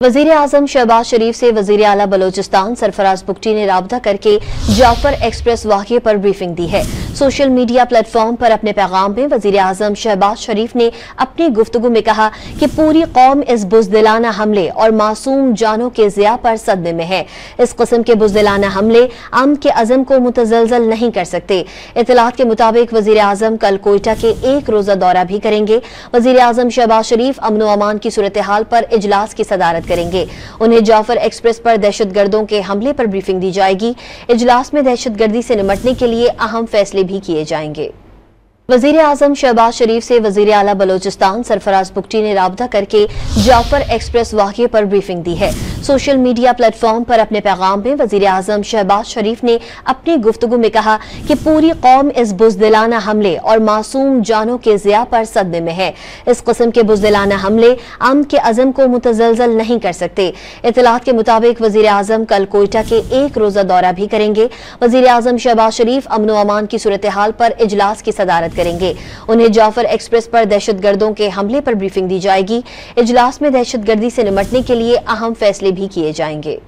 वजीर आजम शहबाज शरीफ से वजीर आला बलोचिस्तान सरफराज बुगटी ने राबता करके जाफर एक्सप्रेस वाक़े पर ब्रीफिंग दी है। सोशल मीडिया प्लेटफॉर्म पर अपने पैगाम में वजीर आजम शहबाज शरीफ ने अपनी गुफ्तगू में कहा कि पूरी कौम इस बुज़दिलाना हमले और मासूम जानों के ज़िया पर सदमे में है। इस किस्म के बुज़दिलाना हमले अमन के अज़म को मुतज़लज़ल नहीं कर सकते। इत्तलात के मुताबिक वजीर आजम कल कोयटा के एक रोज़ा दौरा भी करेंगे। वजीर आजम शहबाज शरीफ अमन व अमान की सूरत हाल पर इजलास की सदारत करेंगे। उन्हें जाफर एक्सप्रेस पर दहशतगर्दों के हमले पर ब्रीफिंग दी जाएगी। इजलास में दहशतगर्दी से निपटने के लिए अहम फैसले भी किए जाएंगे। वजीर आजम शहबाज शरीफ से वजीर आला बलोचिस्तान सरफराज बुगटी ने राबता करके जाफर एक्सप्रेस वाक़े पर ब्रीफिंग दी है। सोशल मीडिया प्लेटफॉर्म पर अपने पैगाम में वजीर आजम शहबाज शरीफ ने अपनी गुफ्तगू में कहा कि पूरी कौम इस बुज़दिलाना हमले और मासूम जानों के ज़िया पर सदमे में है। इस किस्म के बुज़दिलाना हमले अमन के अज़म को मुतज़लज़ल नहीं कर सकते। इत्तलात के मुताबिक वजीर आजम कल कोयटा के एक रोज़ा दौरा भी करेंगे। वजीर आजम शहबाज शरीफ अमन व अमान की सूरत हाल पर इजलास की सदारत करेंगे। उन्हें जाफर एक्सप्रेस पर दहशतगर्दों के हमले पर ब्रीफिंग दी जाएगी। इजलास में दहशतगर्दी से निपटने के लिए अहम फैसले भी किए जाएंगे।